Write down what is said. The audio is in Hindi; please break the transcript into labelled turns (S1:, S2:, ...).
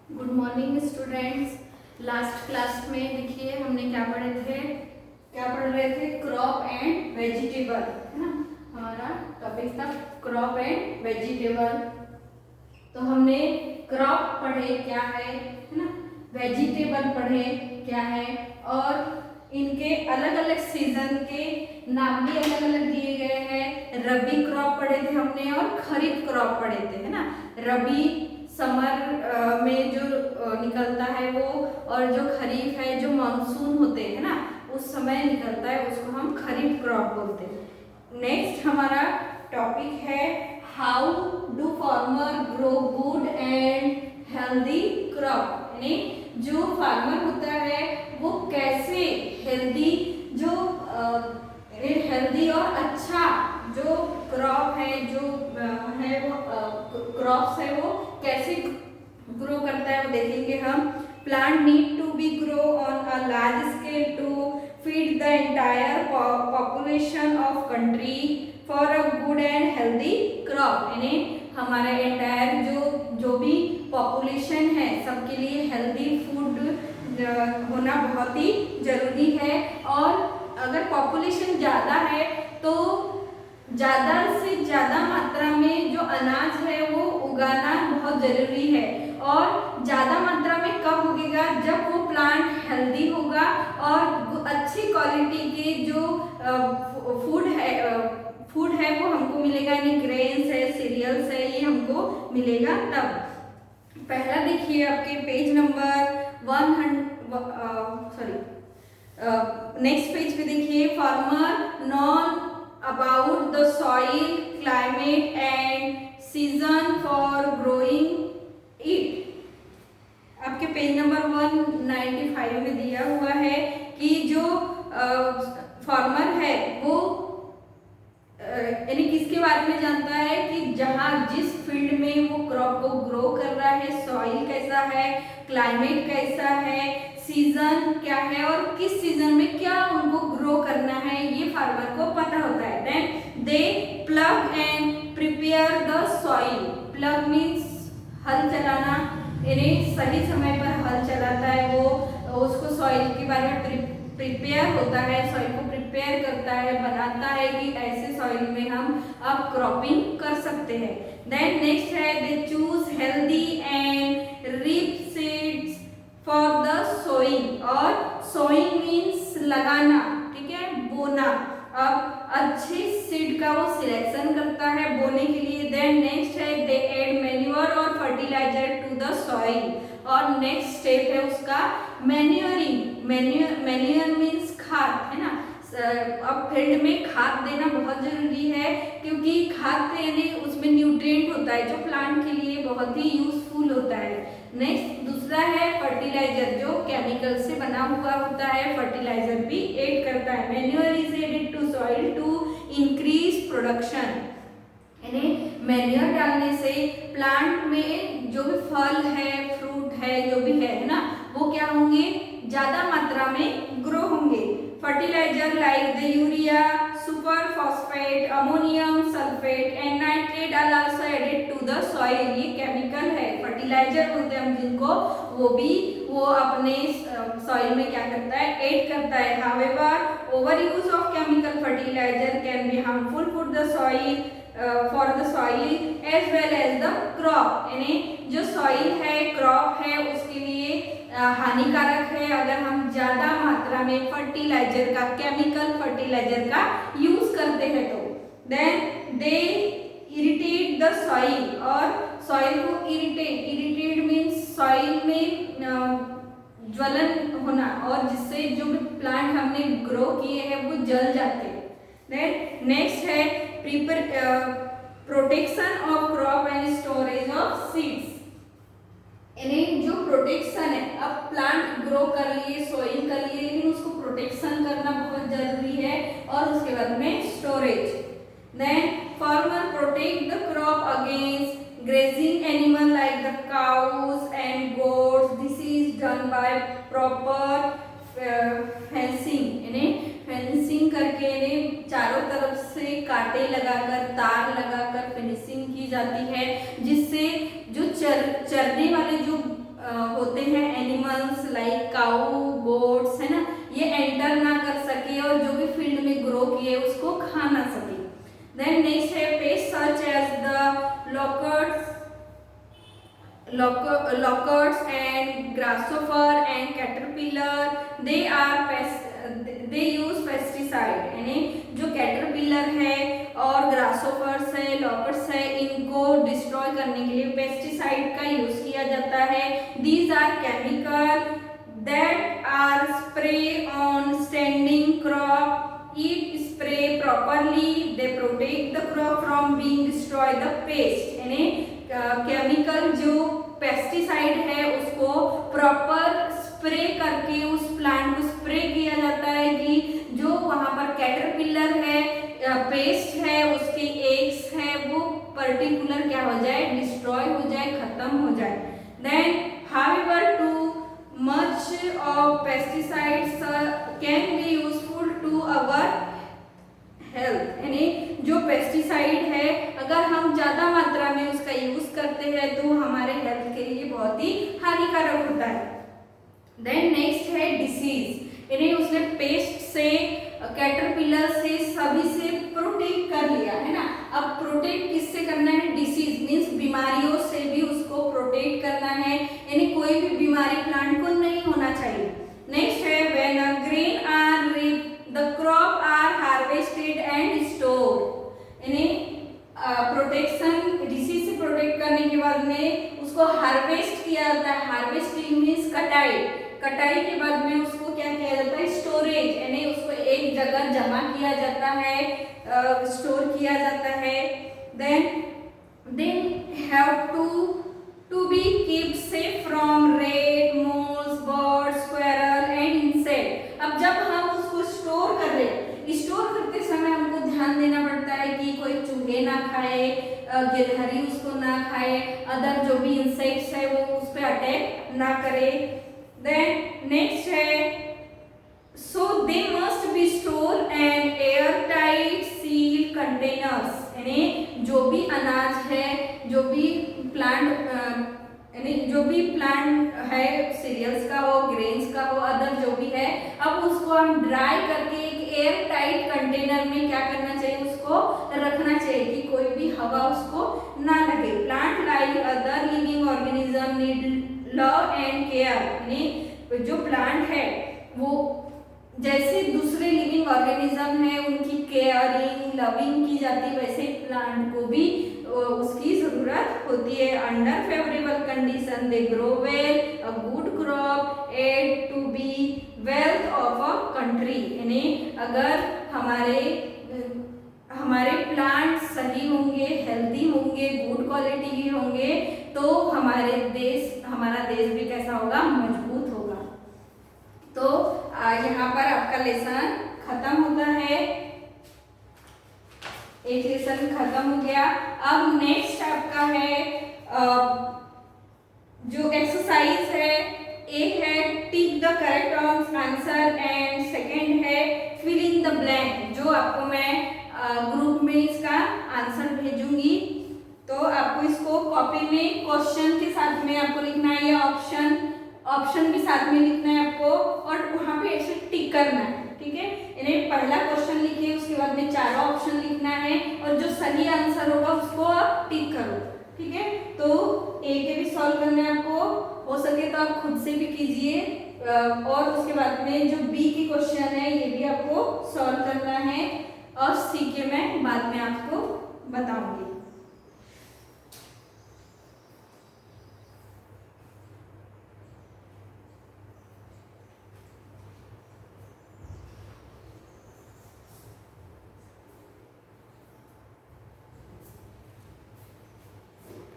S1: Good morning students. Last class में देखिए हमने क्या पढ़े थे, क्या पढ़ रहे थे, क्रॉप एंड वेजिटेबल, है ना। हमारा टॉपिक था क्रॉप एंड वेजिटेबल। तो हमने क्रॉप पढ़े क्या है ना, वेजिटेबल पढ़े क्या है, और इनके अलग अलग सीजन के नाम भी अलग अलग दिए गए हैं। रबी क्रॉप पढ़े थे हमने और खरीफ क्रॉप पढ़े थे, है ना। रबी समर में जो निकलता है वो, और जो खरीफ है जो मानसून होते हैं ना उस समय निकलता है, उसको हम खरीफ क्रॉप बोलते हैं। नेक्स्ट हमारा टॉपिक है how do farmer grow good and healthy crop, यानी जो फार्मर होता है वो कैसे हेल्दी, जो हेल्दी और अच्छा जो क्रॉप है, जो है वो क्रॉप्स है वो कैसे ग्रो करता है वो देखेंगे हम। Plant need to be grow on a large scale to feed the entire population of country for a good and healthy crop, यानी हमारा एंटायर जो भी पॉपुलेशन है सबके लिए हेल्दी फूड होना बहुत ही जरूरी है। और अगर पॉपुलेशन ज़्यादा है तो ज़्यादा से ज़्यादा मात्रा में जो अनाज है वो उगाना बहुत ज़रूरी है। और ज़्यादा मात्रा में कब उगेगा, जब वो प्लांट हेल्दी होगा और अच्छी क्वालिटी के जो फूड है वो हमको मिलेगा, यानी ग्रेन्स है, सीरियल्स है, ये हमको मिलेगा तब। पहला देखिए आपके पेज नंबर 100 नेक्स्ट पेज पे देखिए, farmer non about the soil climate and season for growing it. आपके पेज नंबर 195 में दिया हुआ है कि जो फार्मर है वो यानी किसके बारे में जानता है कि जहाँ जिस फील्ड में वो क्रॉप को ग्रो कर रहा है सॉइल कैसा है, क्लाइमेट कैसा है, सीजन क्या है और किस सीजन में क्या उनको ग्रो करना है, ये फार्मर को पता होता है। Then they plug and prepare the soil. Plug means हल चलाना, यानी सही समय पर हल चलाता है वो, उसको सॉइल के बारे में प्रिपेयर होता है, सॉइल को प्रिपेयर करता है, बनाता है कि ऐसे सॉइल में हम अब क्रॉपिंग कर सकते हैं। देन नेक्स्ट है they choose healthy and ripe seeds for the sowing, और सोइंग मीन्स लगाना, ठीक है, बोना। अब अच्छे सीड का वो सिलेक्शन करता है बोने के लिए। देन नेक्स्ट है दे एड मैन्योर और फर्टिलाइजर टू द सॉइल, और नेक्स्ट स्टेप है उसका मैन्योरिंग। मैन्योर मीन्स खाद, है ना। अब फील्ड में खाद देना बहुत जरूरी है, क्योंकि खाद यानी उसमें न्यूट्रिएंट होता है जो प्लांट के लिए बहुत ही यूजफुल होता है। नेक्स्ट दूसरा है फर्टिलाइजर, जो केमिकल से बना हुआ होता है, फर्टिलाइजर भी ऐड करता है। Manure is added to soil to increase production, यानी मैन्योर डालने से प्लांट में जो भी फल है, फ्रूट है, जो भी है ना, वो क्या होंगे, ज्यादा मात्रा में ग्रो होंगे। Fertiliser like the urea, super phosphate, ammonium sulphate and nitrate are also added to the soil. ये केमिकल है, फर्टिलाइजर बोलते हैं हम जिनको, वो अपने सॉइल में क्या करता है, ऐड करता है। However over use of chemical fertiliser can be harmful for the soil as well as the crop, यानी जो सॉइल है, क्रॉप है, उसके लिए हानिकारक है अगर हम ज्यादा मात्रा में फर्टिलाइजर का, केमिकल फर्टिलाइजर का यूज करते हैं तो। Then they irritate the soil, और सॉइल को इरिटेट मीन्स सॉइल में ज्वलन होना, और जिससे जो भी प्लांट हमने ग्रो किए हैं वो जल जाते हैं। देन नेक्स्ट है protection of crop and storage of seeds, यानी जो प्रोटेक्शन है, अब प्लांट ग्रो कर लिए, सोइंग कर लिए, लेकिन उसको प्रोटेक्शन करना बहुत जरूरी है, और उसके बाद में storage. Then farmer protect the crop against grazing animal like the cows and goats. This is done by proper fencing, यानी फेंसिंग करके चारों तरफ से कांटे लगाकर, तार लगाकर फिनिशिंग की जाती है, जिससे जो चरने वाले जो होते हैं एनिमल्स लाइक काऊ गोट्स, है ना, ये एंटर ना कर सके और जो भी फील्ड में ग्रो किए उसको खा ना सके। देन नेक्स्ट है pest such as the locusts and grasshopper and caterpillar, they use pesticide, यानी जो कैटरपिलर है और ग्रासोफर्स है, लॉकर्ट्स है, इनको डिस्ट्रॉय करने के लिए पेस्टिसाइड का यूज किया जाता है। These are chemical that are spray on standing crop, it spray properly, they protect the crop from being destroy the pest, यानी केमिकल जो पेस्टिसाइड है उसको प्रॉपर स्प्रे करके उस प्लांट को स्प्रे किया जाता है कि जो वहां पर कैटरपिलर है, पेस्ट है, उसके एग्स है, वो पर्टिकुलर क्या हो जाए, डिस्ट्रॉय हो जाए, खत्म हो जाए। Then however too much of pesticides can be useful to our health, यानी जो पेस्टिसाइड है अगर हम ज्यादा मात्रा में उसका यूज करते हैं तो हमारे हेल्थ के लिए बहुत ही हानिकारक होता है। देन नेक्स्ट है डिसीज, यानी उसने पेस्ट से, कैटरपिलर से, सभी से प्रोटेक्ट कर लिया, है ना। अब प्रोटेक्ट किससे करना है, डिसीज मीन्स बीमारियों से भी उसको प्रोटेक्ट करना है, यानी कोई भी बीमारी प्लांट को नहीं होना चाहिए। नेक्स्ट है when a grain are ripe the crop are harvested and store, यानी प्रोटेक्शन, डिसीज से प्रोटेक्ट करने के बाद में उसको हार्वेस्ट किया जाता है। हार्वेस्टिंग मीन्स कटाई, कटाई के बाद में उसको क्या किया जाता है, स्टोरेज, यानी उसको एक जगह जमा किया जाता है, स्टोर किया जाता है। Then have to be keeped safe from rat, moles, birds, squirrel and insect. अब जब हम उसको स्टोर कर रहे, स्टोर करते समय हमको ध्यान देना पड़ता है कि कोई चूहे ना खाए, गिलहरी उसको ना खाए, अदर जो भी इंसेक्ट्स है वो उस पर अटैक ना करे। देन नेक्स्ट है so they must be store and air tight seal containers, यानी जो भी अनाज है, जो भी प्लांट, यानी जो भी प्लांट है, सीरियल्स का हो, ग्रेन्स का हो, अदर जो भी है, अब उसको हम ड्राई करके एक एयर टाइट कंटेनर में क्या करना चाहिए, उसको रखना चाहिए कि कोई भी हवा उसको ना लगे। Plant like other living organism need love and care, यानी जो प्लांट है वो जैसे दूसरे लिविंग ऑर्गेनिज्म है उनकी केयरिंग, लविंग की जाती है, वैसे प्लांट को भी उसकी जरूरत होती है। Under favourable condition they grow well, a good crop add to be wealth of a country, यानी अगर हमारे प्लांट सही होंगे, हेल्दी होंगे, गुड क्वालिटी के होंगे तो हमारा देश भी कैसा होगा, मजबूत होगा। तो यहाँ पर आपका लेसन खत्म होता है, एक लेसन खत्म हो गया। अब नेक्स्ट आपका है जो एक्सरसाइज है, एक है tick the correct answer and second है फिल इन द ब्लैंक। जो आपको मैं ग्रुप में इसका आंसर भेजूंगी तो आपको इसको कॉपी में क्वेश्चन के साथ में आपको लिखना है, या ऑप्शन भी साथ में लिखना है आपको, और वहां पे ऐसे टिक करना है, ठीक है। यानी पहला क्वेश्चन लिखिए, उसके बाद में चारों ऑप्शन लिखना है और जो सही आंसर होगा उसको आप टिक करो, ठीक है। तो ए के भी सॉल्व करना है आपको, हो सके तो आप खुद से भी कीजिए, और उसके बाद में जो बी के क्वेश्चन है ये भी आपको सॉल्व करना है, और सी के मैं बाद में आपको बताऊंगी।